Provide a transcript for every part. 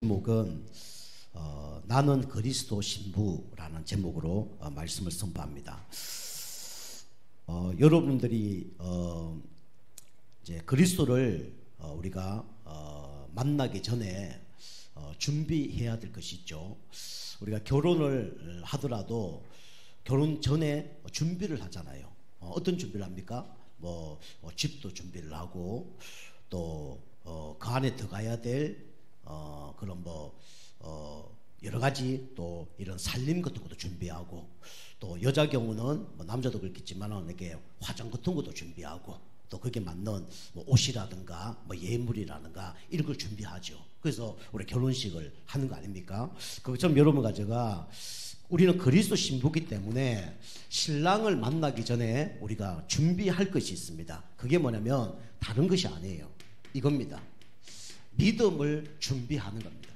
제목은 나는 그리스도 신부라는 제목으로 말씀을 선포합니다. 여러분들이 이제 그리스도를 우리가 만나기 전에 준비해야 될 것이 있죠. 우리가 결혼을 하더라도 결혼 전에 준비를 하잖아요. 어떤 준비를 합니까? 집도 준비를 하고 또 그 안에 들어가야 될 그런 여러 가지 또 이런 살림 같은 것도 준비하고, 또 여자 경우는 남자도 그렇겠지만 이렇게 화장 같은 것도 준비하고, 또 거기에 맞는 옷이라든가 예물이라든가 이런 걸 준비하죠. 그래서 우리 결혼식을 하는 거 아닙니까? 그것처럼 여러분과 제가 우리는 그리스도 신부기 때문에 신랑을 만나기 전에 우리가 준비할 것이 있습니다. 그게 뭐냐면 다른 것이 아니에요. 이겁니다. 믿음을 준비하는 겁니다.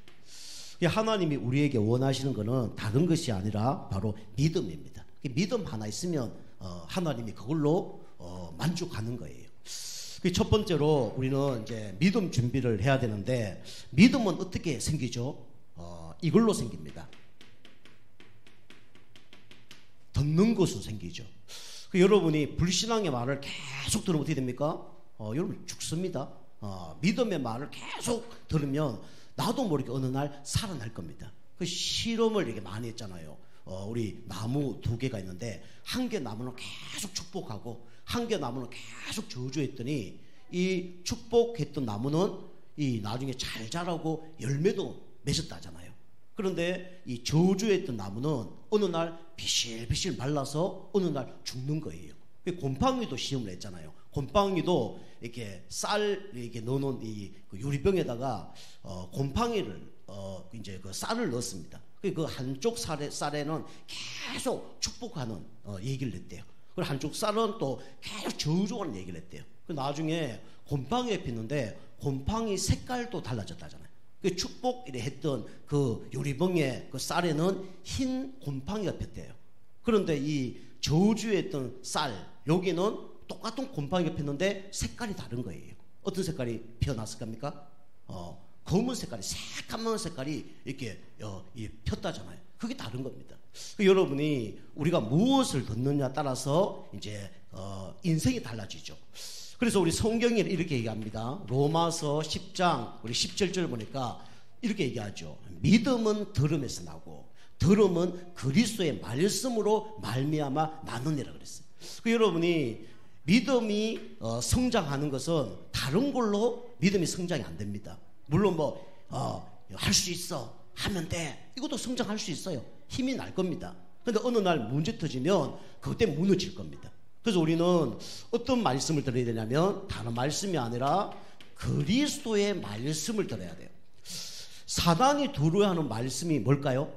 하나님이 우리에게 원하시는 것은 다른 것이 아니라 바로 믿음입니다. 믿음 하나 있으면 하나님이 그걸로 만족하는 거예요. 첫 번째로 우리는 이제 믿음 준비를 해야 되는데, 믿음은 어떻게 생기죠? 이걸로 생깁니다. 듣는 것으로 생기죠. 여러분이 불신앙의 말을 계속 들으면 어떻게 됩니까? 여러분 죽습니다. 믿음의 말을 계속 들으면 나도 모르게 어느 날 살아날 겁니다. 그 실험을 이렇게 많이 했잖아요. 우리 나무 두 개가 있는데 한 개 나무는 계속 축복하고 한 개 나무는 계속 저주했더니 이 축복했던 나무는 이 나중에 잘 자라고 열매도 맺었다잖아요. 그런데 이 저주했던 나무는 어느 날 비실비실 말라서 어느 날 죽는 거예요. 곰팡이도 시험을 했잖아요. 곰팡이도 이렇게 쌀 이렇게 넣어놓은 이 유리병에다가 곰팡이를 이제 그 쌀을 넣었습니다. 그 한쪽 쌀에는 계속 축복하는 얘기를 했대요. 그리고 한쪽 쌀은 또 계속 저주하는 얘기를 했대요. 나중에 곰팡이가 피는데 곰팡이 색깔도 달라졌다잖아요. 그 축복 이래 했던 그 유리병의 그 쌀에는 흰 곰팡이가 폈대요. 그런데 이 저주했던 쌀 여기는 똑같은 곰팡이가 폈는데 색깔이 다른 거예요. 어떤 색깔이 피어났을 겁니까? 검은 색깔이, 새까만 색깔이 이렇게 폈다잖아요. 그게 다른 겁니다. 여러분이 우리가 무엇을 듣느냐 따라서 이제 인생이 달라지죠. 그래서 우리 성경이 이렇게 얘기합니다. 로마서 10장 우리 17절 보니까 이렇게 얘기하죠. 믿음은 들음에서 나고 들음은 그리스도의 말씀으로 말미암아 나느니라 그랬어요. 여러분이 믿음이 성장하는 것은 다른 걸로 믿음이 성장이 안 됩니다. 물론 할 수 있어 하면 돼, 이것도 성장할 수 있어요. 힘이 날 겁니다. 그런데 어느 날 문제 터지면 그때 무너질 겁니다. 그래서 우리는 어떤 말씀을 들어야 되냐면 다른 말씀이 아니라 그리스도의 말씀을 들어야 돼요. 사단이 들어야 하는 말씀이 뭘까요?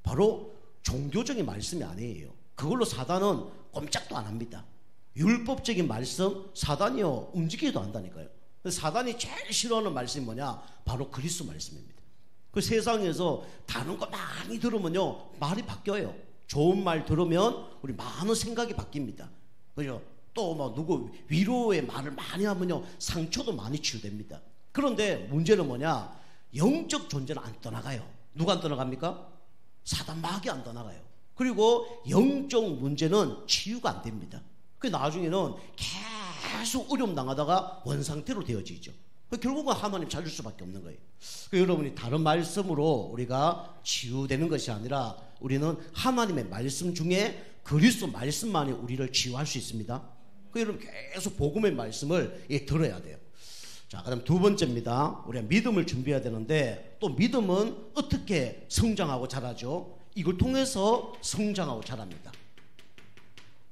바로 종교적인 말씀이 아니에요. 그걸로 사단은 꼼짝도 안 합니다. 율법적인 말씀 사단이요 움직이지도 않다니까요. 사단이 제일 싫어하는 말씀이 뭐냐? 바로 그리스도 말씀입니다. 그 세상에서 다른 거 많이 들으면요 말이 바뀌어요. 좋은 말 들으면 우리 많은 생각이 바뀝니다. 그죠? 또 누구 위로의 말을 많이 하면요 상처도 많이 치유됩니다. 그런데 문제는 뭐냐? 영적 존재는 안 떠나가요. 누가 안 떠나갑니까? 사단 마귀 안 떠나가요. 그리고 영적 문제는 치유가 안 됩니다. 그 나중에는 계속 어려움 당하다가 원상태로 되어지죠. 결국은 하나님 찾을 수밖에 없는 거예요. 여러분이 다른 말씀으로 우리가 치유되는 것이 아니라 우리는 하나님의 말씀 중에 그리스도 말씀만이 우리를 치유할 수 있습니다. 여러분 계속 복음의 말씀을 들어야 돼요. 자, 그다음 두 번째입니다. 우리가 믿음을 준비해야 되는데, 또 믿음은 어떻게 성장하고 자라죠? 이걸 통해서 성장하고 자랍니다.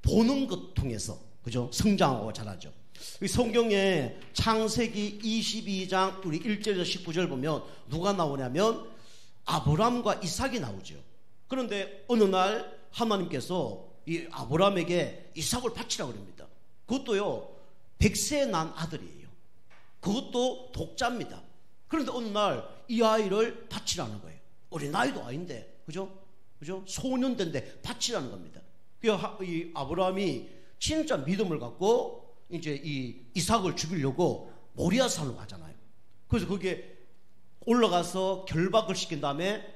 보는 것 통해서, 그죠? 성장하고 자라죠. 성경에 창세기 22장 우리 1절에서 19절 보면 누가 나오냐면 아브람과 이삭이 나오죠. 그런데 어느 날 하나님께서 이 아브람에게 이삭을 바치라고 합니다. 그것도요 100세 난 아들이에요. 그것도 독자입니다. 그런데 어느 날 이 아이를 바치라는 거예요. 어린 나이도 아닌데, 그죠? 소년인데 바치라는 겁니다. 이 아브라함이 진짜 믿음을 갖고 이제 이 이삭을 죽이려고 모리아산으로 가잖아요. 그래서 거기에 올라가서 결박을 시킨 다음에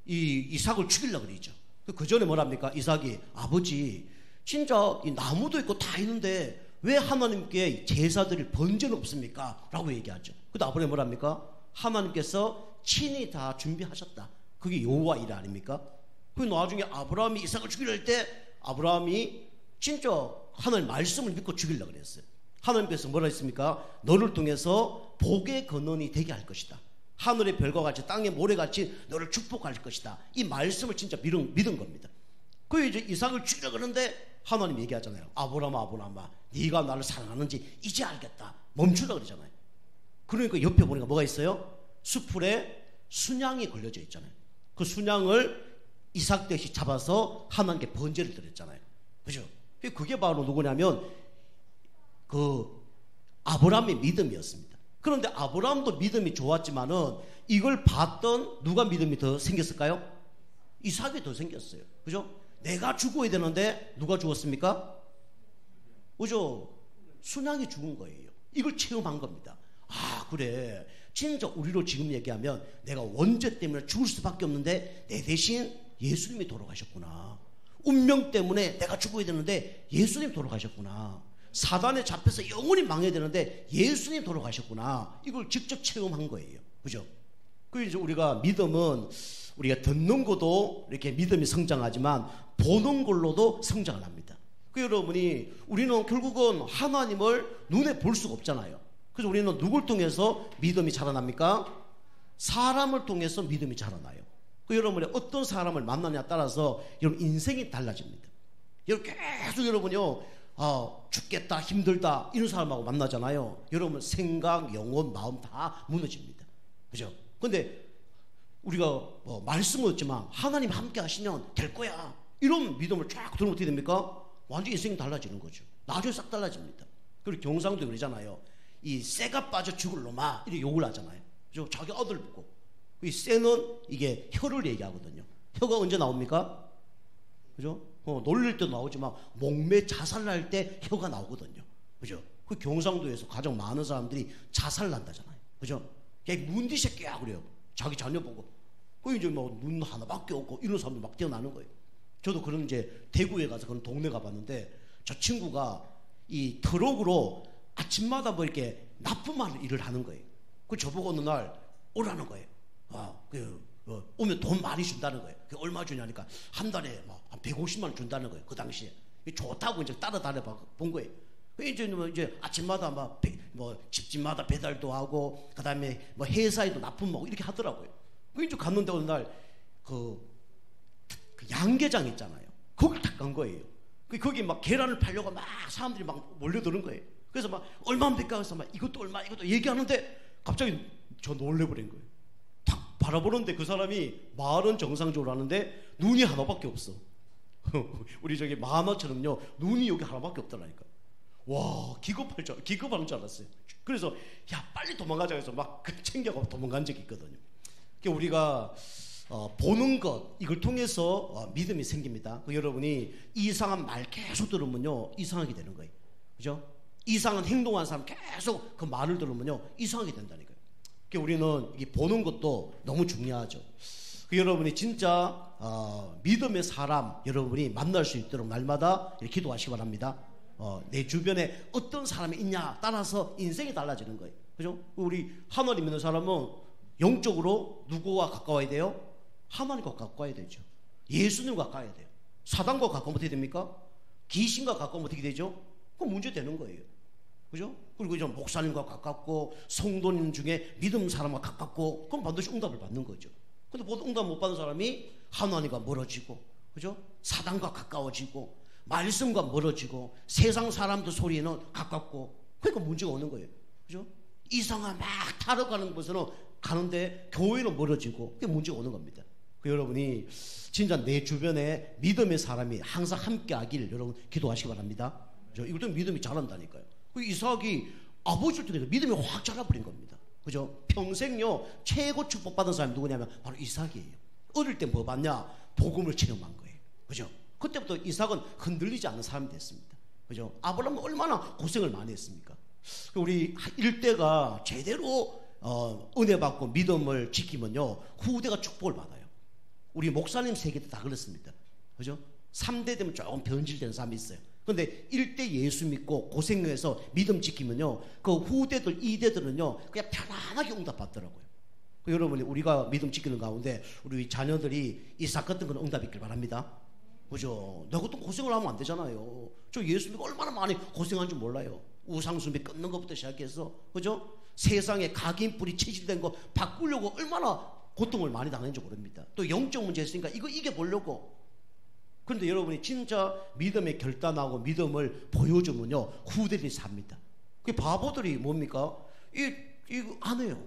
이 이삭을 죽이려고 그러죠. 그 전에 뭐랍니까? 이삭이 아버지 진짜 이 나무도 있고 다 있는데 왜 하나님께 제사 드릴 번제는 없습니까? 라고 얘기하죠. 그때 아버님이 뭐랍니까? 하나님께서 친히 다 준비하셨다. 그게 여호와 일 아닙니까? 그 나중에 아브라함이 이삭을 죽이려 할 때 아브라함이 진짜 하나님 말씀을 믿고 죽이려고 그랬어요. 하나님께서 뭐라 했습니까? 너를 통해서 복의 근원이 되게 할 것이다. 하늘의 별과 같이 땅의 모래같이 너를 축복할 것이다. 이 말씀을 진짜 믿은 겁니다. 그 이제 이삭을 죽이려 그러는데 하나님 얘기하잖아요. 아브라함아 네가 나를 사랑하는지 이제 알겠다. 멈추라 그러잖아요. 그러니까 옆에 보니까 뭐가 있어요? 수풀에 순양이 걸려져 있잖아요. 그 순양을 이삭 대신 잡아서 하나님께 번제를 드렸잖아요. 그죠? 그게 바로 누구냐면 그 아브라함의 믿음이었습니다. 그런데 아브라함도 믿음이 좋았지만은 이걸 봤던 누가 믿음이 더 생겼을까요? 이삭이 더 생겼어요. 그죠? 내가 죽어야 되는데 누가 죽었습니까? 그죠? 순양이 죽은 거예요. 이걸 체험한 겁니다. 아, 그래. 진짜 우리로 지금 얘기하면 내가 원죄 때문에 죽을 수밖에 없는데 내 대신 예수님이 돌아가셨구나. 운명 때문에 내가 죽어야 되는데 예수님 돌아가셨구나. 사단에 잡혀서 영원히 망해야 되는데 예수님 돌아가셨구나. 이걸 직접 체험한 거예요. 그죠? 그래서 우리가 믿음은 우리가 듣는 것도 이렇게 믿음이 성장하지만 보는 걸로도 성장을 합니다. 그 여러분이 우리는 결국은 하나님을 눈에 볼 수가 없잖아요. 그래서 우리는 누굴 통해서 믿음이 자라납니까? 사람을 통해서 믿음이 자라나요. 그 여러분이 어떤 사람을 만나냐에 따라서 여러분 인생이 달라집니다. 여러분 계속 여러분요 죽겠다 힘들다 이런 사람하고 만나잖아요. 여러분 생각, 영혼, 마음 다 무너집니다. 그죠? 근데 우리가 뭐 말씀은 없지만 하나님 함께 하시면 될 거야 이런 믿음을 쫙 들으면 어떻게 됩니까? 완전히 인생이 달라지는 거죠. 나중에 싹 달라집니다. 그리고 경상도 그러잖아요. 이 쇠가 빠져 죽을 놈아 이렇게 욕을 하잖아요. 그죠? 자기 아들 보고 이 쇠는 이게 혀를 얘기하거든요. 혀가 언제 나옵니까? 그죠? 놀릴 때도 나오지만 목매 자살날 때 혀가 나오거든요. 그죠? 그 경상도에서 가장 많은 사람들이 자살난다잖아요. 그죠? 야, 문디 새끼야 그래요. 자기 자녀 보고. 그 이제 뭐 눈 하나밖에 없고 이런 사람들 막 태어나는 거예요. 저도 그런 이제 대구에 가서 그런 동네 가봤는데 저 친구가 이 트럭으로 아침마다 뭐 이렇게 납품하는 일을 하는 거예요. 그 저보고 어느 날 오라는 거예요. 오면 돈 많이 준다는 거예요. 얼마 주냐니까 한 달에 뭐 한 150만 원 준다는 거예요. 그 당시에 좋다고 이제 따라다녀 본 거예요. 이제 아침마다 뭐 집집마다 배달도 하고 그다음에 뭐 회사에도 납품하고 이렇게 하더라고요. 이제 갔는데 어느 날 그 양계장 있잖아요. 거길 딱 간 거예요. 거기 막 계란을 팔려고 막 사람들이 막 몰려드는 거예요. 그래서 막 얼마입니까? 그래서 막 이것도 얼마 이것도 얘기하는데 갑자기 저 놀래버린 거예요. 딱 바라보는데 그 사람이 말은 정상적으로 하는데 눈이 하나밖에 없어. 우리 저기 만화처럼요 눈이 여기 하나밖에 없더라니까. 와 기겁하는 줄 알았어요. 그래서 야 빨리 도망가자 해서 막 챙겨가고 도망간 적이 있거든요. 그러니까 우리가 보는 것 이걸 통해서 믿음이 생깁니다. 여러분이 이상한 말 계속 들으면요 이상하게 되는 거예요. 그죠? 이상한 행동하는 사람 계속 그 말을 들으면요 이상하게 된다니까요. 그러니까 우리는 이 보는 것도 너무 중요하죠. 여러분이 진짜 믿음의 사람 여러분이 만날 수 있도록 날마다 기도하시기 바랍니다. 내 주변에 어떤 사람이 있냐 따라서 인생이 달라지는 거예요. 그죠? 우리 하나님 믿는 사람은 영적으로 누구와 가까워야 돼요? 하나님과 가까워야 되죠. 예수님과 가까워야 돼요. 사단과 가까우면 어떻게 됩니까? 귀신과 가까우면 어떻게 되죠? 그건 문제 되는 거예요. 그죠? 그리고 이제 목사님과 가깝고 성도님 중에 믿음 사람과 가깝고 그럼 반드시 응답을 받는 거죠. 근데 모두 응답 못 받는 사람이 하나님과 멀어지고 그죠? 사단과 가까워지고 말씀과 멀어지고 세상 사람들 소리에는 가깝고 그러니까 문제가 오는 거예요. 그죠? 이상한 막 타러 가는 곳에는 가는데 교회는 멀어지고 그게 문제가 오는 겁니다. 여러분이 진짜 내 주변에 믿음의 사람이 항상 함께 하길 여러분 기도하시기 바랍니다. 이걸 때문에 믿음이 자란다니까요. 이삭이 아버지를 통해서 믿음이 확 자라버린 겁니다. 그죠? 평생요 최고 축복받은 사람이 누구냐면 바로 이삭이에요. 어릴 때 뭐 받냐? 복음을 체험한 거예요. 그죠? 그때부터 이삭은 흔들리지 않는 사람이 됐습니다. 그죠? 아브라함은 얼마나 고생을 많이 했습니까? 우리 일대가 제대로 은혜 받고 믿음을 지키면요 후대가 축복을 받아요. 우리 목사님 세계도 다 그렇습니다. 그죠? 3대 되면 조금 변질되는 사람이 있어요. 근데 1대 예수 믿고 고생해서 믿음 지키면요 그 후대들 2대들은요 그냥 편안하게 응답받더라고요. 여러분이 우리가 믿음 지키는 가운데 우리 자녀들이 이삭 같은 건 응답 있길 바랍니다. 그죠? 내가 또 고생을 하면 안 되잖아요. 저 예수 믿고 얼마나 많이 고생한 줄 몰라요. 우상숭배 끊는 것부터 시작해서, 그죠? 세상에 각인뿌리 체질된 거 바꾸려고 얼마나 고통을 많이 당했는지 모릅니다. 또 영적 문제 있으니까 이거 이겨보려고. 그런데 여러분이 진짜 믿음에 결단하고 믿음을 보여주면요 후대들이 삽니다. 그 바보들이 뭡니까? 이거 안 해요.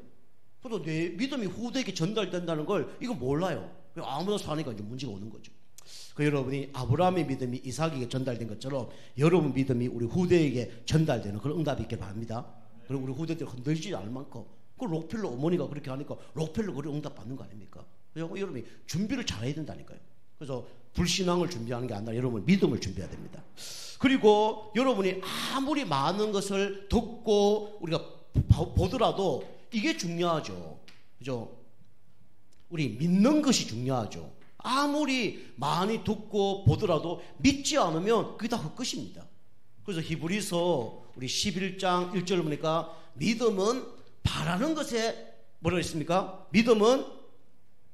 그래도 내 믿음이 후대에게 전달된다는 걸 이거 몰라요. 아무나 사니까 이제 문제가 오는 거죠. 그 여러분이 아브라함의 믿음이 이삭에게 전달된 것처럼 여러분 믿음이 우리 후대에게 전달되는 그런 응답이 있길 바랍니다. 그리고 우리 후대들 흔들리지 않을 만큼 그 록펠러 어머니가 그렇게 하니까 록펠러 그리 응답 받는 거 아닙니까? 여러분이 준비를 잘해야 된다니까요. 그래서 불신앙을 준비하는 게 아니라 여러분 믿음을 준비해야 됩니다. 그리고 여러분이 아무리 많은 것을 듣고 우리가 보더라도 이게 중요하죠. 그죠? 우리 믿는 것이 중요하죠. 아무리 많이 듣고 보더라도 믿지 않으면 그게 다 헛것입니다. 그래서 히브리서 우리 11장 1절 보니까 믿음은 바라는 것에 뭐라고 했습니까? 믿음은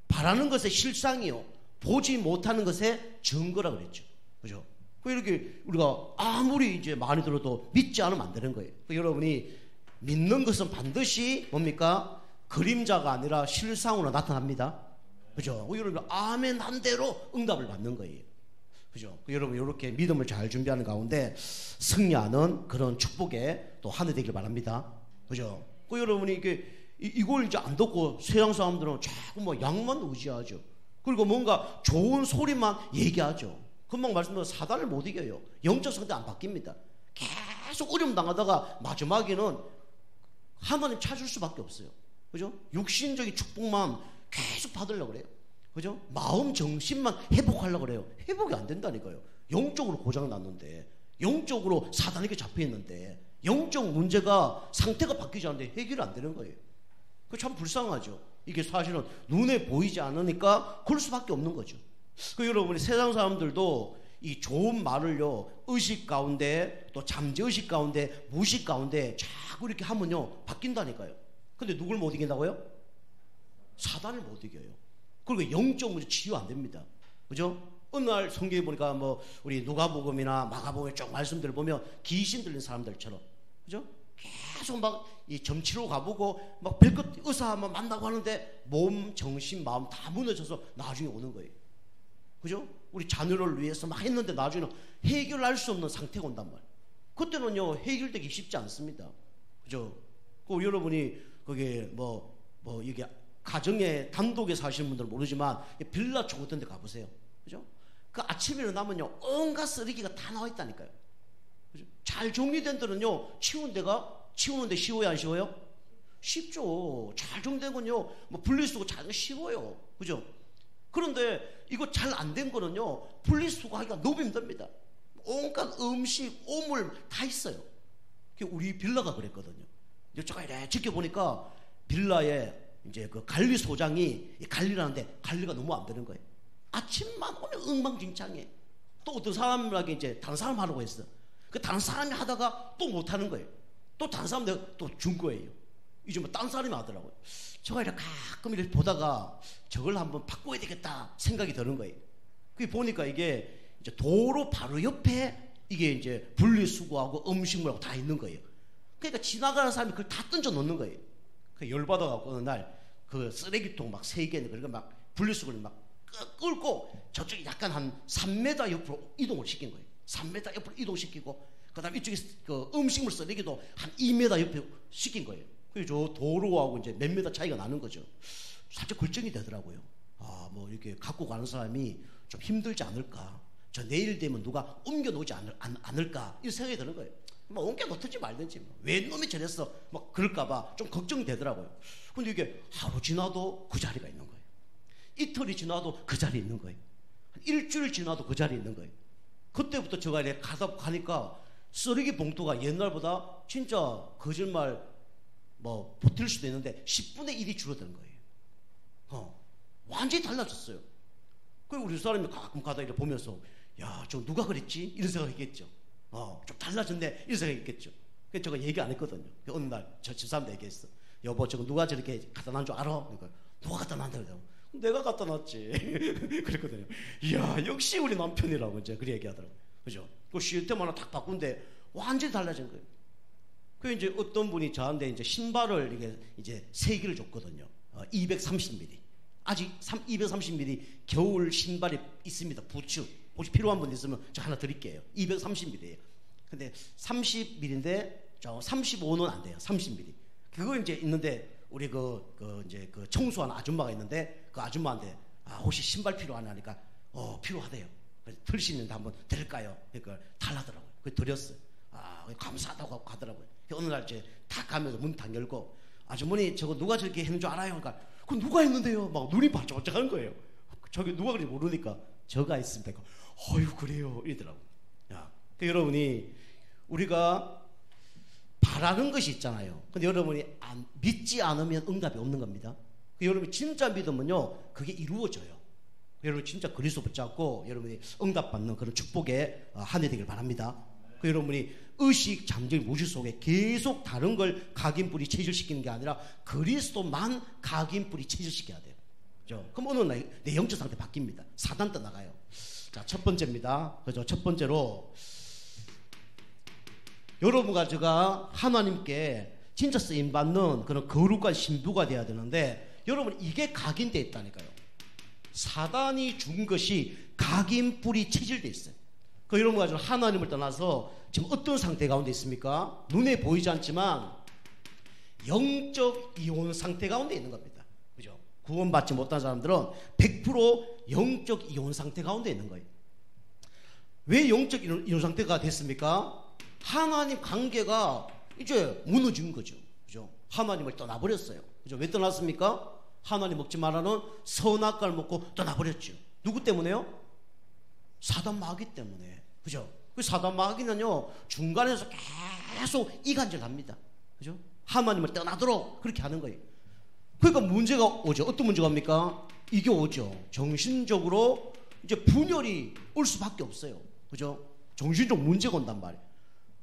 바라는 것의 실상이요 보지 못하는 것의 증거라고 그랬죠. 그죠? 이렇게 우리가 아무리 이제 많이 들어도 믿지 않으면 안 되는 거예요. 여러분이 믿는 것은 반드시 뭡니까? 그림자가 아니라 실상으로 나타납니다. 그죠? 여러분 아멘 한 대로 응답을 받는 거예요. 그죠? 여러분 이렇게 믿음을 잘 준비하는 가운데 승리하는 그런 축복에 또 한 해 되길 바랍니다. 그죠? 여러분이 이걸 이제 안 듣고 세상 사람들은 자꾸 뭐 양만 의지하죠. 그리고 뭔가 좋은 소리만 얘기하죠. 금방 말씀드린 사단을 못 이겨요. 영적 상태 안 바뀝니다. 계속 어려움 당하다가 마지막에는 하나님 찾을 수밖에 없어요. 그죠? 육신적인 축복만 계속 받으려고 그래요. 그죠? 마음 정신만 회복하려고 그래요. 회복이 안 된다니까요. 영적으로 고장 났는데, 영적으로 사단에게 잡혀 있는데, 영적 문제가 상태가 바뀌지 않는데 해결이 안 되는 거예요. 그 참 불쌍하죠. 이게 사실은 눈에 보이지 않으니까 그럴 수밖에 없는 거죠. 여러분이 세상 사람들도 이 좋은 말을요 의식 가운데 또 잠재의식 가운데 무의식 가운데 자꾸 이렇게 하면요 바뀐다니까요. 근데 누굴 못 이긴다고요? 사단을 못 이겨요. 그리고 영적 문제 치유 안 됩니다. 그죠? 어느 날 성경에 보니까 뭐 우리 누가복음이나 마가복음에 쭉 말씀들을 보면 귀신 들린 사람들처럼, 그죠? 계속 막 이 점치러 가보고 막 별것 의사 한번 만나고 하는데 몸, 정신, 마음 다 무너져서 나중에 오는 거예요. 그죠? 우리 자녀를 위해서 막 했는데 나중에는 해결할 수 없는 상태가 온단 말이에요. 그때는요 해결되기 쉽지 않습니다. 그죠? 그 여러분이 그게 이게 가정에 단독에 사시는 분들은 모르지만 빌라 쪽 같은 데 가보세요. 그죠? 그 아침에 일어나면요 온갖 쓰레기가 다 나와 있다니까요. 그죠? 잘 정리된 데는요 치우는데 쉬워요 안 쉬워요? 쉽죠. 잘 정리된 건요 뭐 분리수거 잘 쉬워요. 그죠? 그런데 이거 잘 안 된 거는요 분리수거하기가 너무 힘듭니다. 온갖 음식, 오물 다 있어요. 우리 빌라가 그랬거든요. 제가 이렇게 지켜보니까 빌라에 이제 그 관리소장이 관리를 하는데 관리가 너무 안 되는 거예요. 아침만 오면 엉망진창해. 또 어떤 사람에게 이제 다른 사람 하라고 했어. 그 다른 사람이 하다가 또 못 하는 거예요. 또 다른 사람 내가 또 준 거예요. 이제 뭐 딴 사람이 하더라고요. 제가 이렇게 가끔 이렇게 보다가 저걸 한번 바꿔야 되겠다 생각이 드는 거예요. 그게 보니까 이게 이제 도로 바로 옆에 이게 이제 분리수거하고 음식물하고 다 있는 거예요. 그러니까 지나가는 사람이 그걸 다 던져 놓는 거예요. 그 열받아갖고 어느 날 그 쓰레기통 막 3개 그러니까 막 분리수거를 막 끌고 저쪽에 약간 한 3m 옆으로 이동을 시킨 거예요. 3m 옆으로 이동시키고 그 다음에 이쪽에 그 음식물 쓰레기도 한 2m 옆에 시킨 거예요. 그래서 저 도로하고 이제 몇 미터 차이가 나는 거죠. 살짝 걱정이 되더라고요. 뭐 이렇게 갖고 가는 사람이 좀 힘들지 않을까. 저 내일 되면 누가 옮겨놓지 않을까. 이 생각이 드는 거예요. 뭐 옮겨놓든지 말든지. 왜 놈이 저랬어. 막 그럴까봐 좀 걱정이 되더라고요. 근데 이게 하루 지나도 그 자리가 있는 거예요. 이틀이 지나도 그 자리에 있는 거예요. 일주일 지나도 그 자리에 있는 거예요. 그때부터 제가 이렇게 가니까 쓰레기 봉투가 옛날보다 진짜 거짓말 뭐 버틸 수도 있는데 10분의 1이 줄어드는 거예요. 완전히 달라졌어요. 그리고 우리 사람이 가끔 가다 이렇게 보면서 야, 저 누가 그랬지? 이런 생각했겠죠. 좀 달라졌네 이런 생각했겠죠. 그래서 제가 얘기 안 했거든요. 어느 날 저 집사람한테 얘기했어. 여보, 저거 누가 저렇게 갖다 놨는 줄 알아? 그러니까 누가 갖다 놨다 그러더라고. 내가 갖다 놨지. 그랬거든요. 이야, 역시 우리 남편이라고 이제 그렇게 얘기하더라고요. 그죠? 그 시스템 딱 바꾼데 완전히 달라진 거예요. 그 이제 어떤 분이 저한테 이제 신발을 이제 3개를 줬거든요. 230mm. 아직 230mm 겨울 신발이 있습니다. 부츠. 혹시 필요한 분 있으면 저 하나 드릴게요. 230mm예요. 근데 30mm인데 저 35는 안 돼요. 30mm. 그거 이제 있는데 우리 이제 청소하는 아줌마가 있는데 그 아줌마한테 혹시 신발 필요하냐니까 필요하대요. 그래서 들 수 있는데 한번 드릴까요? 그러니까 달라더라고요. 그래서 드렸어요. 감사하다고 하더라고요. 어느 날 이제 탁 가면서 문 딱 열고 아주머니 저거 누가 저렇게 했는 줄 알아요? 그러니까 그건 누가 했는데요? 막 눈이 반짝반짝 하는 거예요. 저게 누가 그런지 모르니까 저가 했습니다. 어휴 그래요 이러더라고요. 여러분이 우리가 바라는 것이 있잖아요. 근데 여러분이 믿지 않으면 응답이 없는 겁니다. 여러분이 진짜 믿으면요 그게 이루어져요. 여러분 진짜 그리스도 붙잡고 여러분이 응답받는 그런 축복의 한 해 되길 바랍니다. 여러분이 의식, 잠재, 무시 속에 계속 다른 걸 각인뿌리 체질시키는 게 아니라 그리스도만 각인뿌리 체질시켜야 돼요. 그죠? 그럼 어느 날 내 영적 상태 바뀝니다. 사단 떠나가요. 자, 첫 번째입니다. 그죠? 첫 번째로 여러분과 제가 하나님께 진짜 쓰임받는 그런 거룩한 신부가 돼야 되는데 여러분 이게 각인되어 있다니까요. 사단이 준 것이 각인뿌리 체질되어 있어요. 그 여러분과 저는 하나님을 떠나서 지금 어떤 상태 가운데 있습니까? 눈에 보이지 않지만 영적 이혼 상태 가운데 있는 겁니다. 그죠? 구원받지 못한 사람들은 100% 영적 이혼 상태 가운데 있는 거예요. 왜 영적 이혼 상태가 됐습니까? 하나님 관계가 이제 무너진 거죠. 그죠? 하나님을 떠나버렸어요. 그죠? 왜 떠났습니까? 하나님 먹지 말라는 선악과를 먹고 떠나버렸죠. 누구 때문에요? 사단 마귀 때문에. 그죠? 그 사단 마귀는요, 중간에서 계속 이간질 합니다. 그죠? 하나님을 떠나도록 그렇게 하는 거예요. 그러니까 문제가 오죠. 어떤 문제가 옵니까? 이게 오죠. 정신적으로 이제 분열이 올 수밖에 없어요. 그죠? 정신적 문제가 온단 말이에요.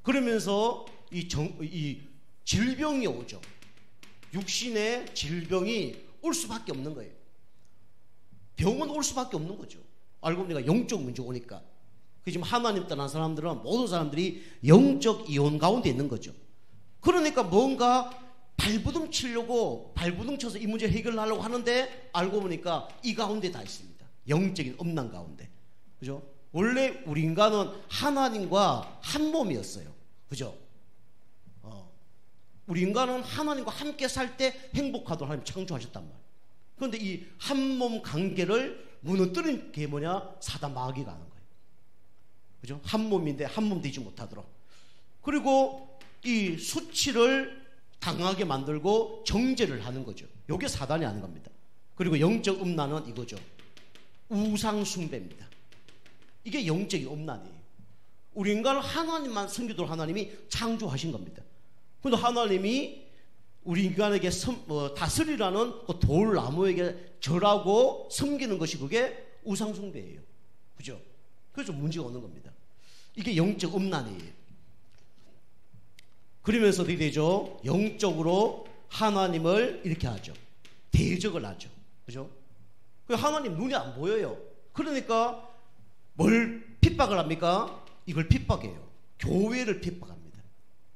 그러면서 이 질병이 오죠. 육신의 질병이 올 수밖에 없는 거예요. 병은 올 수밖에 없는 거죠. 알고 보니까 영적 문제 오니까. 지금 하나님 떠난 사람들은 모든 사람들이 영적 이혼 가운데 있는 거죠. 그러니까 뭔가 발부둥 치려고 발부둥 쳐서 이 문제 해결하려고 하는데 알고 보니까 이 가운데 다 있습니다. 영적인 음란 가운데. 그죠? 원래 우리 인간은 하나님과 한 몸이었어요. 그죠? 우리 인간은 하나님과 함께 살 때 행복하도록 하나님 창조하셨단 말이에요. 그런데 이 한 몸 관계를 무너뜨린 게 뭐냐? 사단 마귀가 하는 거예요. 그죠? 한 몸인데 한 몸 되지 못하도록. 그리고 이 수치를 당하게 만들고 정죄를 하는 거죠. 이게 사단이 하는 겁니다. 그리고 영적 음란은 이거죠. 우상 숭배입니다. 이게 영적인 음란이에요. 우리 인간을 하나님만 섬기도록 하나님이 창조하신 겁니다. 그런데 하나님이 우리 인간에게 다스리라는 그 돌나무에게 절하고 섬기는 것이 그게 우상 숭배예요. 그죠? 그래서 문제가 오는 겁니다. 이게 영적 음란이에요. 그러면서 어떻게 되죠? 영적으로 하나님을 이렇게 하죠. 대적을 하죠. 그죠? 하나님 눈이 안 보여요. 그러니까 뭘 핍박을 합니까? 이걸 핍박해요. 교회를 핍박합니다.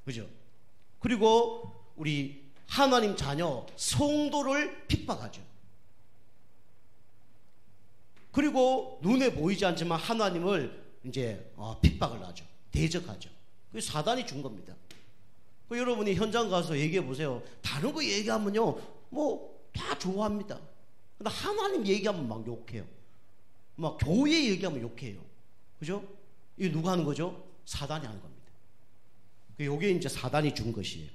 그죠? 그리고 우리 하나님 자녀 성도를 핍박하죠. 그리고 눈에 보이지 않지만 하나님을 이제 핍박을 하죠. 대적하죠. 그게 사단이 준 겁니다. 여러분이 현장 가서 얘기해 보세요. 다른 거 얘기하면요, 뭐 다 좋아합니다. 근데 하나님 얘기하면 막 욕해요. 막 교회 얘기하면 욕해요. 그죠? 이게 누가 하는 거죠? 사단이 하는 겁니다. 이게 이제 사단이 준 것이에요.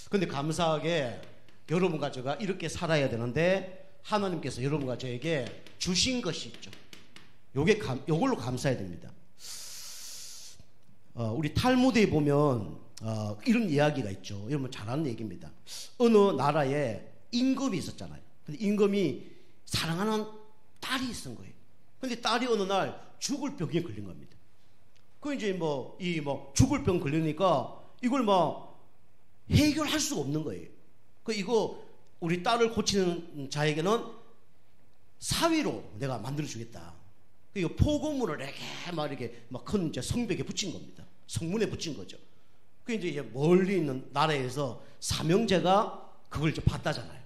근데 감사하게 여러분과 제가 이렇게 살아야 되는데 하나님께서 여러분과 저에게 주신 것이 있죠. 요걸로 감사해야 됩니다. 우리 탈무드에 보면 이런 이야기가 있죠. 여러분 잘 아는 얘기입니다. 어느 나라에 임금이 있었잖아요. 근데 임금이 사랑하는 딸이 있은 거예요. 근데 딸이 어느 날 죽을 병에 걸린 겁니다. 그 이제 죽을 병 걸리니까 이걸 해결할 수가 없는 거예요. 이거 우리 딸을 고치는 자에게는 사위로 내가 만들어 주겠다. 이거 포고문을 이렇게 큰 성벽에 붙인 겁니다. 성문에 붙인 거죠. 이제 멀리 있는 나라에서 삼형제가 그걸 이제 봤다잖아요.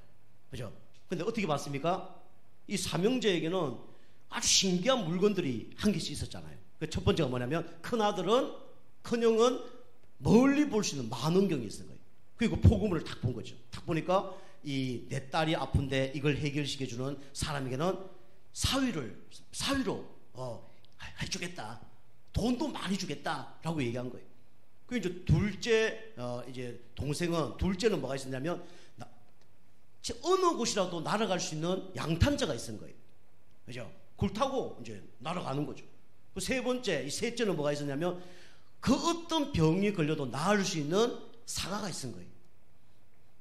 그죠? 근데 어떻게 봤습니까? 이 삼형제에게는 아주 신기한 물건들이 한 개씩 있었잖아요. 첫 번째가 뭐냐면 큰형은 멀리 볼 수 있는 만원경이 있는 거예요. 그리고 포고문을 딱 본 거죠. 딱 보니까 이 내 딸이 아픈데 이걸 해결시켜주는 사람에게는 사위로 해주겠다. 돈도 많이 주겠다라고 얘기한 거예요. 그 이제 둘째는 뭐가 있었냐면 어느 곳이라도 날아갈 수 있는 양탄자가 있는 거예요. 그죠? 그걸 타고 이제 날아가는 거죠. 그 셋째는 뭐가 있었냐면 그 어떤 병이 걸려도 나을 수 있는 사과가 있는 거예요.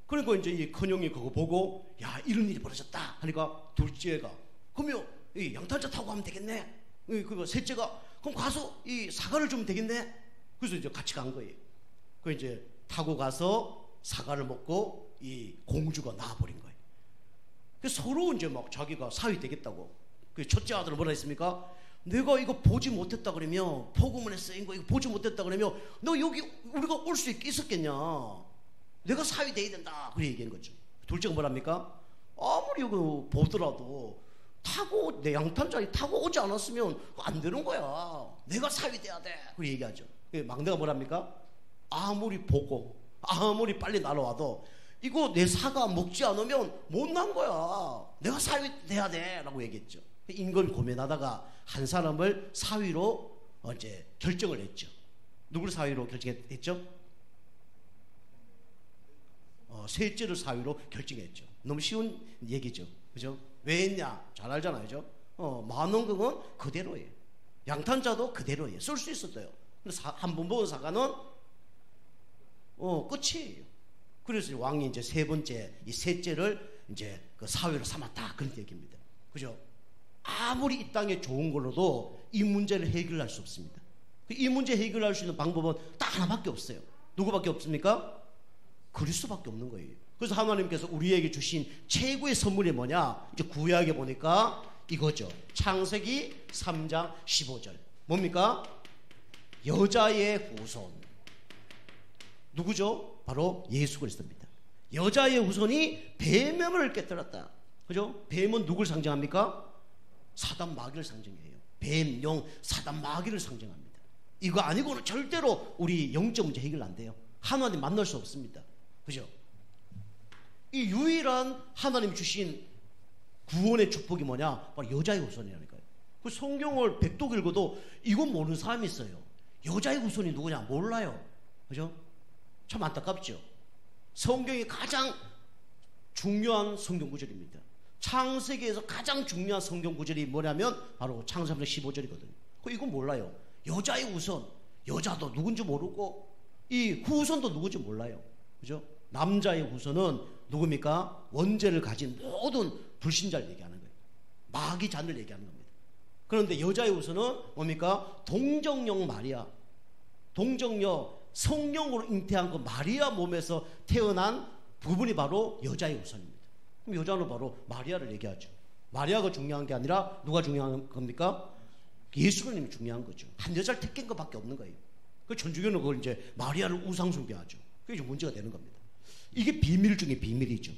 그러니까 이제 이 큰형이 그거 보고 야 이런 일이 벌어졌다 하니까 둘째가 그러면 이 양탄자 타고 가면 되겠네. 그리고 셋째가 그럼 가서 이 사과를 주면 되겠네. 그래서 이제 같이 간 거예요. 그 이제 타고 가서 사과를 먹고 이 공주가 나와버린 거예요. 그래서 서로 이제 자기가 사위 되겠다고. 그 첫째 아들은 뭐라 했습니까? 내가 이거 보지 못했다 그러면 포고문에 쓰인 거 이거 보지 못했다 그러면 너 여기 우리가 올 수 있었겠냐? 내가 사위 돼야 된다. 그래 얘기한 거죠. 둘째가 뭐랍니까? 아무리 이거 보더라도 내 양탄자에 타고 오지 않았으면 안 되는 거야. 내가 사위 돼야 돼. 그래 얘기하죠. 막내가 뭐랍니까? 아무리 보고 아무리 빨리 날아와도 이거 내 사과 먹지 않으면 못 난 거야. 내가 사위 돼야 돼. 라고 얘기했죠. 인걸 고민하다가 한 사람을 사위로 이제 결정을 했죠. 누구를 사위로 결정했죠? 셋째를 사위로 결정했죠. 너무 쉬운 얘기죠. 그죠? 왜 했냐? 잘 알잖아요. 그죠? 만원경은 그대로예요. 양탄자도 그대로예요. 쓸 수 있었어요. 근데 한 번 먹은 사과는 끝이에요. 그래서 왕이 이제 이 셋째를 이제 그 사위로 삼았다. 그런 얘기입니다. 그죠? 아무리 이 땅에 좋은 걸로도 이 문제를 해결할 수 없습니다. 이 문제 해결할 수 있는 방법은 딱 하나밖에 없어요. 누구밖에 없습니까? 그리스도밖에 없는 거예요. 그래서 하나님께서 우리에게 주신 최고의 선물이 뭐냐? 이제 구약에 보니까 이거죠. 창세기 3장 15절. 뭡니까? 여자의 후손. 누구죠? 바로 예수 그리스도입니다. 여자의 후손이 뱀을 깨뜨렸다. 그죠? 뱀은 누굴 상징합니까? 사단 마귀를 상징해요. 뱀, 용, 사단 마귀를 상징합니다. 이거 아니고는 절대로 우리 영적 문제 해결 안 돼요. 하나님 만날 수 없습니다. 그죠? 이 유일한 하나님 주신 구원의 축복이 뭐냐? 바로 여자의 후손이라니까요. 그 성경을 백독 읽어도 이건 모르는 사람이 있어요. 여자의 후손이 누구냐? 몰라요. 그죠? 참 안타깝죠? 성경이 가장 중요한 성경 구절입니다. 창세기에서 가장 중요한 성경 구절이 뭐냐면 바로 창세기 15절이거든요. 이건 몰라요. 여자의 후손, 여자도 누군지 모르고 이 후손도 누군지 몰라요. 그죠? 남자의 후손은 누굽니까? 원죄를 가진 모든 불신자를 얘기하는 거예요. 마귀 잔을 얘기하는 겁니다. 그런데 여자의 후손은 뭡니까? 동정녀 마리아. 동정녀 성령으로 잉태한 그 마리아 몸에서 태어난 부분이 바로 여자의 후손입니다. 그럼 여자는 바로 마리아를 얘기하죠. 마리아가 중요한 게 아니라 누가 중요한 겁니까? 예수님이 중요한 거죠. 한 여자를 택한 것밖에 없는 거예요. 그 천주교는 그걸 이제 마리아를 우상 숭배하죠. 그게 이제 문제가 되는 겁니다. 이게 비밀 중에 비밀이죠.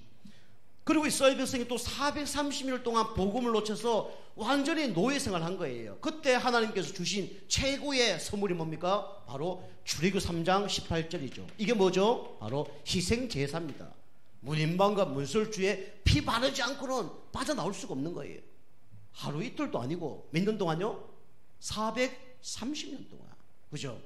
그리고 이스라엘 백성이 또 430일 동안 복음을 놓쳐서 완전히 노예 생활을 한 거예요. 그때 하나님께서 주신 최고의 선물이 뭡니까? 바로 출애굽 3장 18절이죠. 이게 뭐죠? 바로 희생제사입니다. 문인방과 문설주에 피 바르지 않고는 빠져나올 수가 없는 거예요. 하루 이틀도 아니고 몇 년 동안요? 430년 동안. 그죠?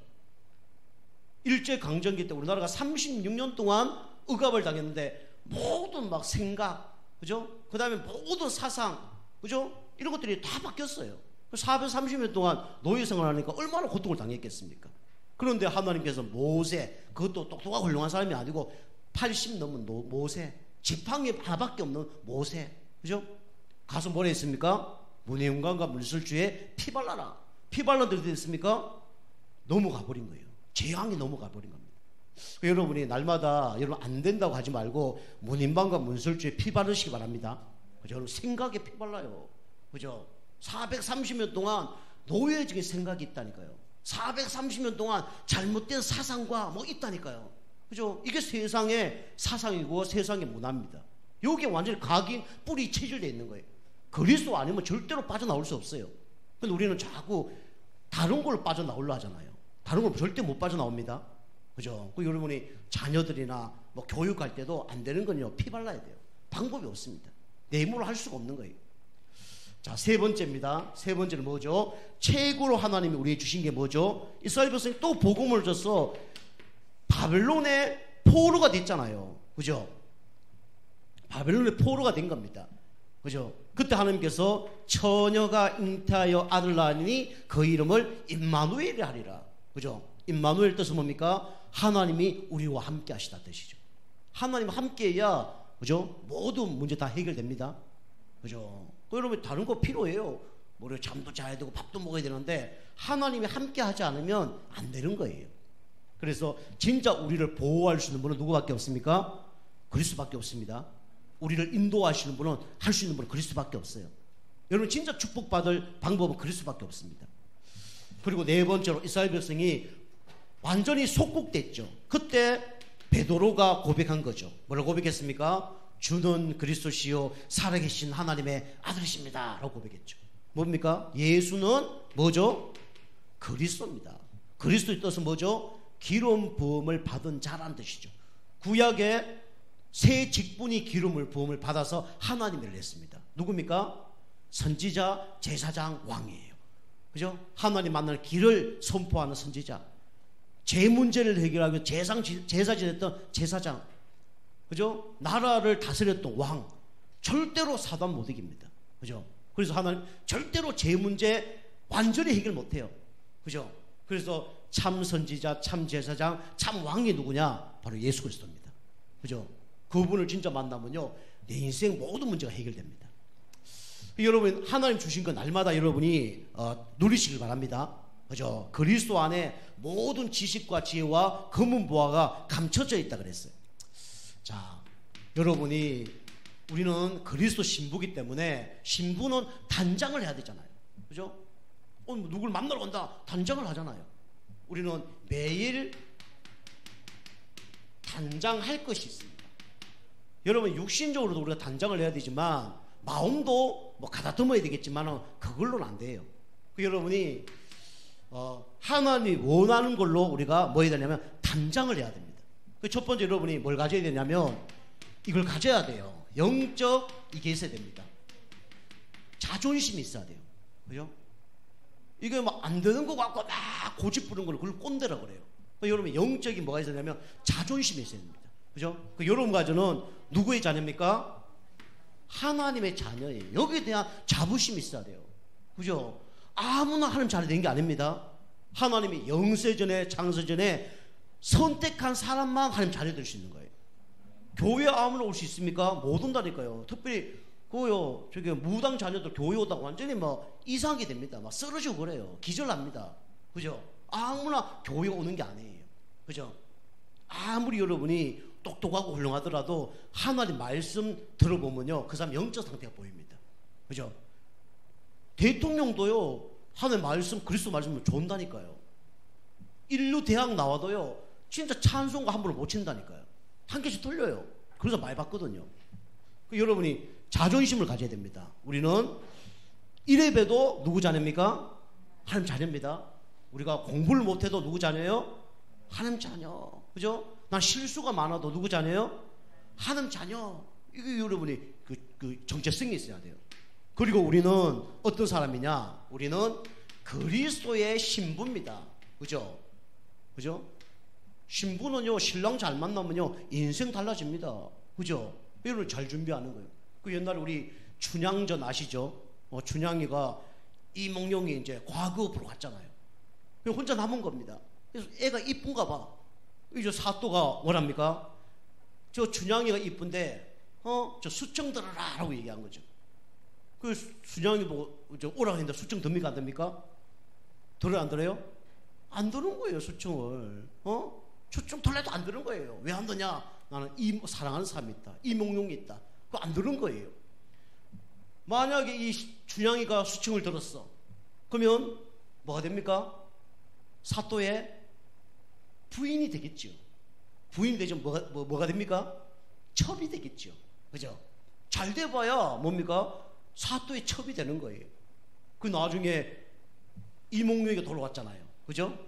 일제강점기 때 우리나라가 36년 동안 억압을 당했는데 모든 막 생각, 그죠? 그 다음에 모든 사상, 그죠? 이런 것들이 다 바뀌었어요. 430년 동안 노예 생활을 하니까 얼마나 고통을 당했겠습니까? 그런데 하나님께서 모세, 그것도 똑똑하고 훌륭한 사람이 아니고 80 넘은 모세, 지팡이 하나밖에 없는 모세, 그죠? 가서 뭐라 했습니까? 문해용관과 문술주에 피 발라라. 피 발라도 됐습니까? 넘어가 버린 거예요. 재앙이 넘어가 버린 겁니다. 여러분이 날마다 여러분 안 된다고 하지 말고 문인방과 문술주에 피 바르시기 바랍니다. 그죠? 여러분 생각에 피 발라요. 그죠? 430년 동안 노예적인 생각이 있다니까요. 430년 동안 잘못된 사상과 뭐 있다니까요. 그죠? 이게 세상의 사상이고 세상의 문화입니다. 여기에 완전히 각인 뿌리 체질되어 있는 거예요. 그리스도 아니면 절대로 빠져나올 수 없어요. 근데 우리는 자꾸 다른 걸로 빠져나오려 하잖아요. 다른 걸 절대 못 빠져나옵니다. 그죠? 그 여러분이 자녀들이나 뭐 교육할 때도 안 되는 건요, 피 발라야 돼요. 방법이 없습니다. 내모를 할 수가 없는 거예요. 자, 세 번째입니다. 세 번째는 뭐죠? 최고로 하나님이 우리에게 주신 게 뭐죠? 이스라엘 백성이 또 복음을 줘서 바벨론의 포로가 됐잖아요. 그죠? 바벨론의 포로가 된 겁니다. 그죠? 그때 하나님께서 처녀가 잉태하여 아들 낳으니 그 이름을 임마누엘이 하리라. 그죠? 임마누엘 뜻은 뭡니까? 하나님이 우리와 함께 하시다 뜻이죠. 하나님 함께 해야, 그죠? 모든 문제 다 해결됩니다. 그죠? 여러분 다른 거 필요해요. 뭐 잠도 자야 되고 밥도 먹어야 되는데 하나님이 함께 하지 않으면 안 되는 거예요. 그래서 진짜 우리를 보호할 수 있는 분은 누구밖에 없습니까? 그리스도밖에 없습니다. 우리를 인도하시는 분은, 할 수 있는 분은 그리스도밖에 없어요. 여러분 진짜 축복받을 방법은 그리스도밖에 없습니다. 그리고 네 번째로 이스라엘 백성이 완전히 속국됐죠. 그때 베드로가 고백한 거죠. 뭐라고 고백했습니까? 주는 그리스도시요 살아계신 하나님의 아들이십니다 라고 고백했죠. 뭡니까? 예수는 뭐죠? 그리스도입니다. 그리스도의 뜻은 뭐죠? 기름 부음을 받은 자라는 뜻이죠. 구약에 새 직분이 기름을 부음을 받아서 하나님을 냈습니다. 누굽니까? 선지자, 제사장, 왕이에요. 그죠? 하나님 만날 길을 선포하는 선지자, 제 문제를 해결하고 제사 지냈던 제사장, 그죠? 나라를 다스렸던 왕, 절대로 사단 못 이깁니다. 그죠? 그래서 하나님 절대로 제 문제 완전히 해결 못 해요. 그죠? 그래서 참 선지자, 참 제사장, 참 왕이 누구냐? 바로 예수 그리스도입니다. 그죠? 그분을 진짜 만나면요, 내 인생 모든 문제가 해결됩니다. 여러분 하나님 주신 건 날마다 여러분이 누리시길 바랍니다. 그죠? 그리스도 안에 모든 지식과 지혜와 검은 보화가 감춰져 있다 그랬어요. 자, 여러분이, 우리는 그리스도 신부기 때문에 신부는 단장을 해야 되잖아요. 그죠? 누굴 만나러 간다, 단장을 하잖아요. 우리는 매일 단장할 것이 있습니다. 여러분 육신적으로도 우리가 단장을 해야 되지만 마음도 뭐 가다듬어야 되겠지만 그걸로는 안 돼요. 여러분이 하나님이 원하는 걸로 우리가 뭐 해야 되냐면 단장을 해야 됩니다. 첫 번째 여러분이 뭘 가져야 되냐면 이걸 가져야 돼요. 영적 이게 있어야 됩니다. 자존심이 있어야 돼요. 그죠? 이게 막 안 되는 거 갖고 막 고집 부르는 걸 그걸 꼰대라 그래요. 여러분 영적인 뭐가 있어야 되냐면 자존심이 있어야 됩니다. 그죠? 여러분 가정은 누구의 자녀입니까? 하나님의 자녀예요. 여기에 대한 자부심이 있어야 돼요. 그죠? 아무나 하나님 자녀 된 게 아닙니다. 하나님이 영세전에 창세전에 선택한 사람만 하나님 자녀 될 수 있는 거예요. 교회 아무나 올 수 있습니까? 못 온다니까요. 특별히 그요 저기 무당 자녀들 교회 오다가 완전히 막 이상하게 됩니다. 막 쓰러지고 그래요. 기절합니다. 그죠? 아무나 교회 오는 게 아니에요. 그죠? 아무리 여러분이 똑똑하고 훌륭하더라도 하나님 말씀 들어보면요, 그 사람 영적 상태가 보입니다. 그죠? 대통령도요, 하나님 말씀, 그리스도 말씀을 좋은다니까요. 인류 대학 나와도요, 진짜 찬송가 한 번을 못 친다니까요. 한 개씩 틀려요. 그래서 많이 봤거든요. 여러분이 자존심을 가져야 됩니다. 우리는 이래봬도 누구 자녀입니까? 하나님 자녀입니다. 우리가 공부를 못해도 누구 자녀예요? 하나님 자녀. 그죠? 난 실수가 많아도 누구 자녀예요? 하나님 자녀. 이게 여러분이 그 정체성이 있어야 돼요. 그리고 우리는 어떤 사람이냐? 우리는 그리스도의 신부입니다. 그죠? 그죠? 신부는요, 신랑 잘 만나면요, 인생 달라집니다. 그죠? 여러분 잘 준비하는 거예요. 그 옛날에 우리 춘향전 아시죠? 춘향이가 이몽룡이 이제 과거으로 갔잖아요. 혼자 남은 겁니다. 그래서 애가 이쁜가 봐. 이제 사또가 뭐랍니까? 저 춘향이가 이쁜데 저 수청 들어라 라고 얘기한 거죠. 그 춘향이 보고 저 오라고 했는데 수청 듭니까 안 됩니까? 들어요 안 들어요? 안 드는 거예요. 수청을 수청 들래도 안 드는 거예요. 왜 안 드냐? 나는 사랑하는 사람이 있다, 이몽룡이 있다. 그거 안 드는 거예요. 만약에 이 춘향이가 수청을 들었어, 그러면 뭐가 됩니까? 사또의 부인이 되겠죠. 부인이 되죠. 뭐가 됩니까? 첩이 되겠죠. 그죠? 잘 돼봐야 뭡니까? 사또의 첩이 되는 거예요. 그 나중에 이몽룡이가 돌아왔잖아요. 그죠?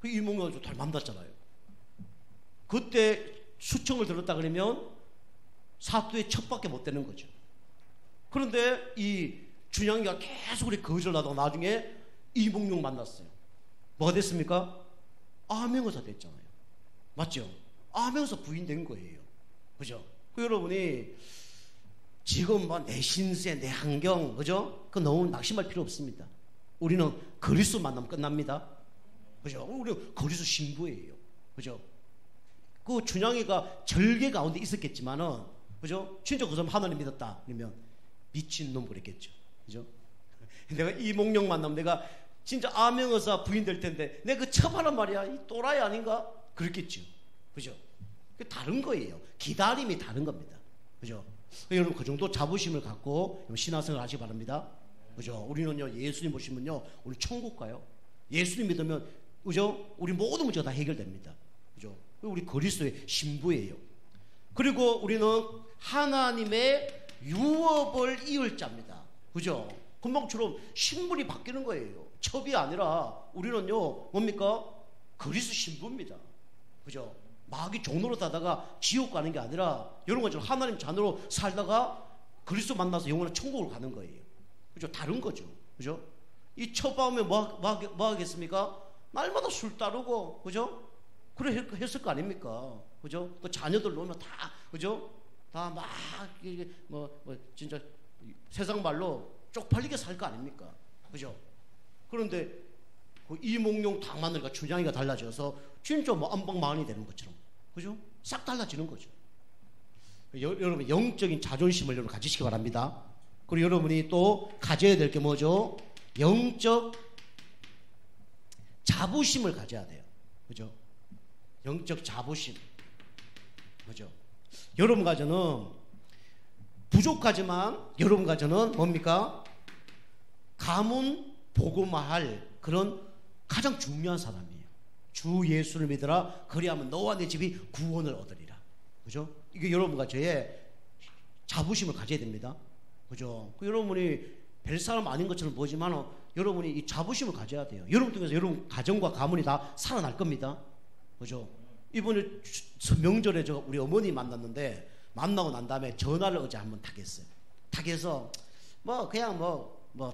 그 이몽룡을 좀 잘 만났잖아요. 그때 수청을 들었다 그러면 사또의 첩밖에 못 되는 거죠. 그런데 이 춘향이가 계속 우리 거절을 하다가 나중에 이몽룡 만났어요. 뭐가 됐습니까? 암행어사 됐잖아요. 맞죠? 암행어사 부인 된 거예요. 그죠? 그 여러분이 지금 뭐 내 신세, 내 환경, 그죠? 그 너무 낙심할 필요 없습니다. 우리는 그리스도 만나면 끝납니다. 그죠? 우리 그리스도 신부예요. 그죠? 그 춘향이가 절개 가운데 있었겠지만은, 그죠? 진짜 그 사람 하나님 믿었다 그러면 미친놈 그랬겠죠. 그죠? 내가 이몽룡 만나면 내가 진짜 암행어사 부인 될 텐데 내가 그 첩하란 말이야, 이 또라이 아닌가? 그랬겠죠. 그죠? 그 다른 거예요. 기다림이 다른 겁니다. 그죠? 여러분 그 정도 자부심을 갖고 신앙생활 하시기 바랍니다. 그죠? 우리는요, 예수님 보시면요, 우리 천국 가요. 예수님 믿으면, 그죠? 우리 모든 문제가 다 해결됩니다. 그죠? 우리 그리스도의 신부예요. 그리고 우리는 하나님의 유업을 이을 자입니다. 그죠? 금방처럼 신분이 바뀌는 거예요. 첩이 아니라 우리는요, 뭡니까? 그리스도 신부입니다. 그죠? 마귀 종로로 다다가 지옥 가는 게 아니라 이런 것처럼 하나님 자녀로 살다가 그리스도 만나서 영원한 천국을 가는 거예요. 그죠? 다른 거죠. 그죠? 이 첩하면 뭐 하겠습니까? 날마다 술 따르고, 그죠? 그래 했을 거 아닙니까? 그죠? 또 자녀들 놓으면 다, 그죠? 다 막, 진짜 세상 말로 쪽팔리게 살 거 아닙니까? 그죠? 그런데 그 이몽룡 딱 만나니까 춘향이가 달라져서 진짜 뭐 안방마흔이 되는 것처럼, 그죠? 싹 달라지는 거죠. 여러분 영적인 자존심을 여러분 가지시기 바랍니다. 그리고 여러분이 또 가져야 될 게 뭐죠? 영적 자부심을 가져야 돼요. 그죠? 영적 자부심. 그죠? 여러분 가정은 부족하지만 여러분 가정은 뭡니까? 가문 복음화할 그런 가장 중요한 사람이에요. 주 예수를 믿으라 그리하면 너와 내 집이 구원을 얻으리라. 그죠? 이게 여러분 가정의 자부심을 가져야 됩니다. 그죠? 여러분이 별 사람 아닌 것처럼 보지만 여러분이 이 자부심을 가져야 돼요. 여러분 통해서 여러분 가정과 가문이 다 살아날 겁니다. 그죠? 이번에 명절에 우리 어머니 만났는데 만나고 난 다음에 전화를 어제 한번 타겠어요. 타게서 그냥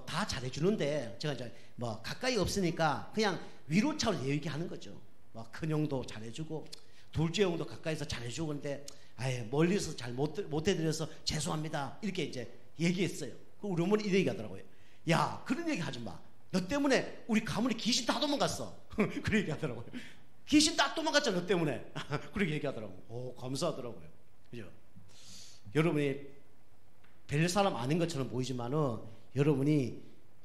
다 잘해주는데 제가 이제 가까이 없으니까 그냥 위로차로 얘기하는 거죠. 큰형도 잘해주고 둘째 형도 가까이서 잘해주고 근데 멀리서 잘 못 해드려서 죄송합니다. 이렇게 이제 얘기했어요. 우리 어머니 이렇게 얘기하더라고요. 야, 그런 얘기 하지 마. 너 때문에 우리 가문에 귀신 다 도망갔어. 그렇게 얘기하더라고요. 귀신 다 도망갔잖아, 너 때문에. 그렇게 얘기하더라고요. 오, 감사하더라고요. 그죠? 여러분이 별 사람 아닌 것처럼 보이지만은 여러분이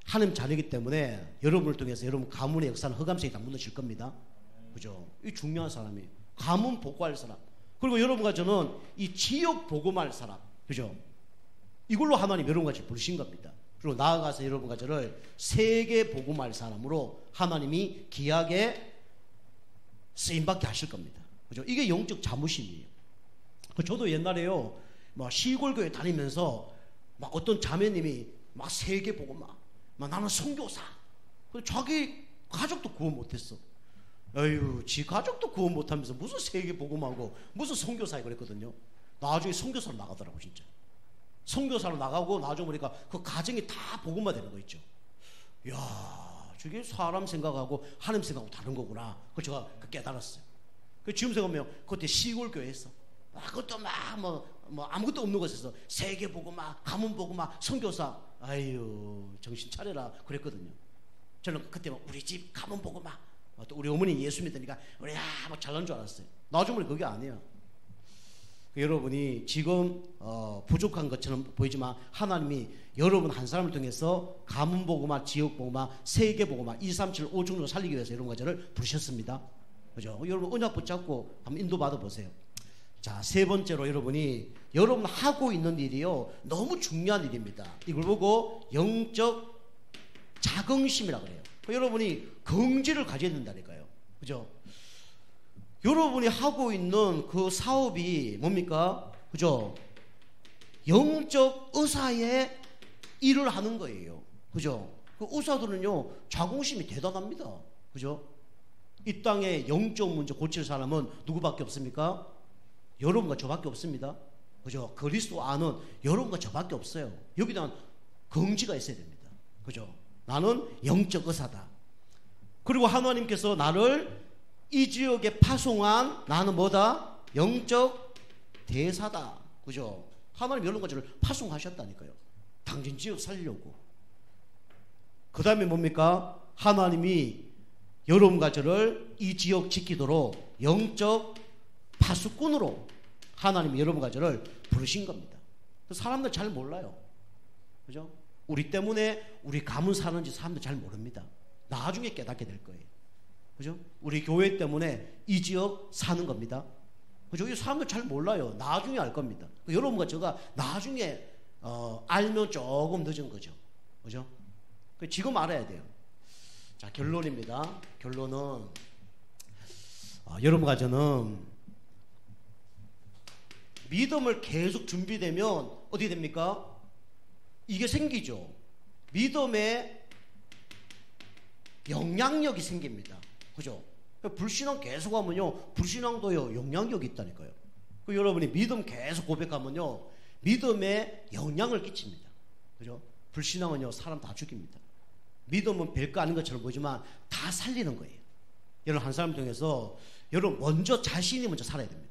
하나님 자녀이기 때문에 여러분을 통해서 여러분 가문의 역사는 허감성이 다 무너질 겁니다. 그죠? 이 중요한 사람이에요. 가문 복구할 사람. 그리고 여러분과 저는 이 지역 복음할 사람. 그죠? 이걸로 하나님 여러분같이 부르신 겁니다. 그리고 나아가서 여러분과 저를 세계 복음할 사람으로 하나님이 귀하게 쓰임받게 하실 겁니다. 그죠? 이게 영적 자부심이에요. 저도 옛날에요, 시골교회 다니면서 어떤 자매님이 세계 복음화, 나는 선교사. 자기 가족도 구원 못했어. 에휴, 지 가족도 구원 못하면서 무슨 세계 복음하고 무슨 선교사에 그랬거든요. 나중에 선교사로 나가더라고 진짜. 선교사로 나가고 나중에 보니까 그 가정이 다 복음화 되는 거 있죠. 이야, 저게 사람 생각하고 하나님 생각하고 다른 거구나. 그걸 제가 깨달았어요. 지금 생각하면 그때 시골 교회에서 그것도 아무것도 없는 곳에서 세계 복음화, 가문 복음화, 선교사. 아유, 정신 차려라 그랬거든요. 저는 그때 우리 집 가문 복음화, 또 우리 어머니 예수 믿으니까 우리 막 잘난 줄 알았어요. 나중에 보니 그게 아니에요. 여러분이 지금 부족한 것처럼 보이지만 하나님이 여러분 한 사람을 통해서 가문복음화, 지역복음화, 세계복음화 237 5중으로 살리기 위해서 여러분 과제를 부르셨습니다. 그죠? 여러분 언약 붙잡고 한번 인도 받아보세요. 자, 세 번째로 여러분이 여러분 하고 있는 일이요 너무 중요한 일입니다. 이걸 보고 영적 자긍심이라고 그래요. 여러분이 긍지를 가져야 된다니까요. 그죠? 여러분이 하고 있는 그 사업이 뭡니까? 그죠? 영적 의사의 일을 하는 거예요. 그죠? 그 의사들은요 자긍심이 대단합니다. 그죠? 이 땅에 영적 문제 고칠 사람은 누구밖에 없습니까? 여러분과 저밖에 없습니다. 그죠? 그리스도 아는 여러분과 저밖에 없어요. 여기다 긍지가 있어야 됩니다. 그죠? 나는 영적 의사다. 그리고 하나님께서 나를 이 지역에 파송한 나는 뭐다? 영적 대사다. 그죠? 하나님 이런 것들을 파송하셨다니까요. 당신 지역 살리려고. 그 다음에 뭡니까? 하나님이 여러분과 저를 이 지역 지키도록 영적 파수꾼으로 하나님이 여러분과 저를 부르신 겁니다. 사람들 잘 몰라요. 그죠? 우리 때문에 우리 가문 사는지 사람들 잘 모릅니다. 나중에 깨닫게 될 거예요. 그죠? 우리 교회 때문에 이 지역 사는 겁니다. 그죠? 이 사람들 잘 몰라요. 나중에 알 겁니다. 여러분과 제가 나중에 알면 조금 늦은 거죠. 그죠? 지금 알아야 돼요. 자, 결론입니다. 결론은 여러분과 저는 믿음을 계속 준비되면 어떻게 됩니까? 이게 생기죠. 믿음의 영향력이 생깁니다. 그죠? 불신앙 계속 하면요, 불신앙도요, 영향력이 있다니까요. 여러분이 믿음 계속 고백하면요, 믿음에 영향을 끼칩니다. 그죠? 불신앙은요, 사람 다 죽입니다. 믿음은 별거 아닌 것처럼 보이지만 다 살리는 거예요. 여러분, 한 사람 중에서 여러분 먼저 자신이 먼저 살아야 됩니다.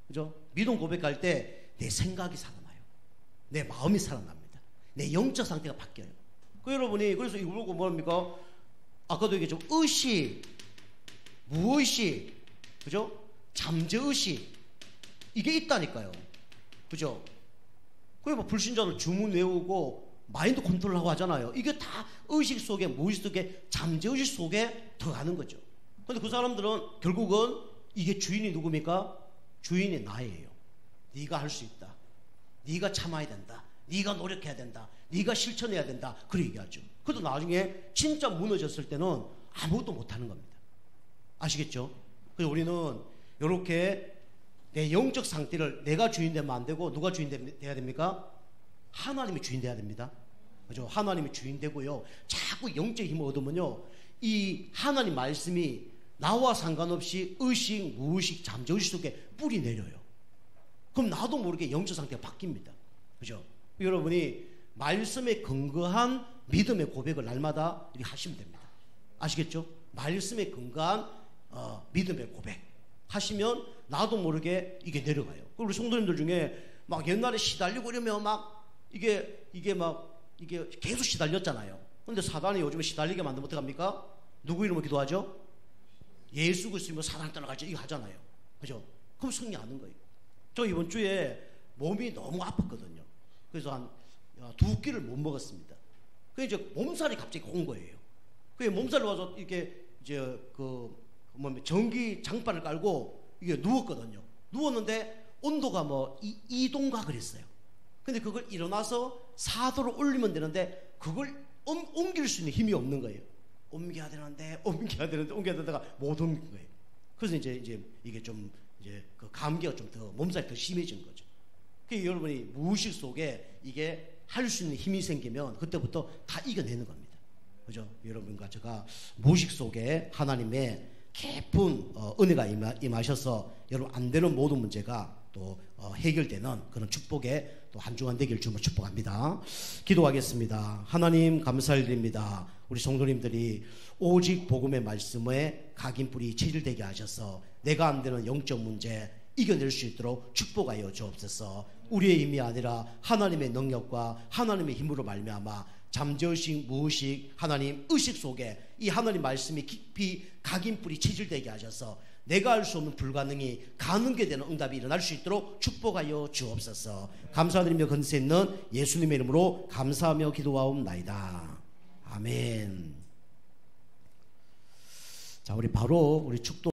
그죠? 믿음 고백할 때 내 생각이 살아나요. 내 마음이 살아납니다. 내 영적 상태가 바뀌어요. 여러분이 그래서 이거 보고 뭐합니까? 아까도 얘기했죠. 의식, 무의식, 그죠? 잠재의식, 이게 있다니까요. 그죠? 그게 뭐 불신자는 주문 외우고 마인드 컨트롤하고 하잖아요. 이게 다 의식 속에, 무의식 속에, 잠재의식 속에 들어가는 거죠. 근데 그 사람들은 결국은 이게 주인이 누굽니까? 주인이 나예요. 네가 할 수 있다. 네가 참아야 된다. 네가 노력해야 된다. 네가 실천해야 된다. 그렇게 얘기하죠. 그래도 나중에 진짜 무너졌을 때는 아무것도 못하는 겁니다. 아시겠죠? 그래서 우리는 이렇게 내 영적 상태를 내가 주인 되면 안 되고 누가 주인 돼야 됩니까? 하나님이 주인 돼야 됩니다. 그죠? 하나님이 주인 되고요. 자꾸 영적 힘을 얻으면요, 이 하나님 말씀이 나와 상관없이 의식, 무의식, 잠재의식 속에 뿌리 내려요. 그럼 나도 모르게 영적 상태가 바뀝니다. 그죠? 여러분이 말씀에 근거한 믿음의 고백을 날마다 이렇게 하시면 됩니다. 아시겠죠? 말씀에 근거한 믿음의 고백 하시면 나도 모르게 이게 내려가요. 우리 성도님들 중에 막 옛날에 시달리고 이러면 막 이게 계속 시달렸잖아요. 근데 사단이 요즘에 시달리게 만들면 어떡합니까? 누구 이름으로 기도하죠? 예수 그리스도로 사단 떠나가죠. 이거 하잖아요. 그죠? 그럼 승리하는 거예요. 저 이번 주에 몸이 너무 아팠거든요. 그래서 한 2끼를 못 먹었습니다. 그래서 이제 몸살이 갑자기 온 거예요. 그게 몸살이 와서 이게 이제 전기 장판을 깔고 이게 누웠거든요. 누웠는데 온도가 뭐 2도인가 그랬어요. 근데 그걸 일어나서 4도로 올리면 되는데 그걸 옮길 수 있는 힘이 없는 거예요. 옮겨야 되는데 옮겨야 되다가 못 옮긴 거예요. 그래서 이제 이게 좀 이제 그 감기가 좀 더 몸살이 더 심해진 거죠. 그 여러분이 무의식 속에 이게 할 수 있는 힘이 생기면 그때부터 다 이겨내는 겁니다. 그죠? 여러분과 제가 무의식 속에 하나님의 깊은 은혜가 임하셔서 여러분 안 되는 모든 문제가 또 해결되는 그런 축복의 또 한 주간 되길 주님을 축복합니다. 기도하겠습니다. 하나님 감사드립니다. 우리 성도님들이 오직 복음의 말씀에 각인뿌리 체질되게 하셔서 내가 안 되는 영적 문제 이겨낼 수 있도록 축복하여 주옵소서. 우리의 힘이 아니라 하나님의 능력과 하나님의 힘으로 말미암아 잠재의식, 무의식, 하나님 의식 속에 이 하나님 말씀이 깊이 각인뿌리 체질되게 하셔서 내가 알 수 없는 불가능이 가능하게 되는 응답이 일어날 수 있도록 축복하여 주옵소서. 감사드리며 건세 있는 예수님의 이름으로 감사하며 기도하옵나이다. 아멘. 자, 우리 바로 우리 축도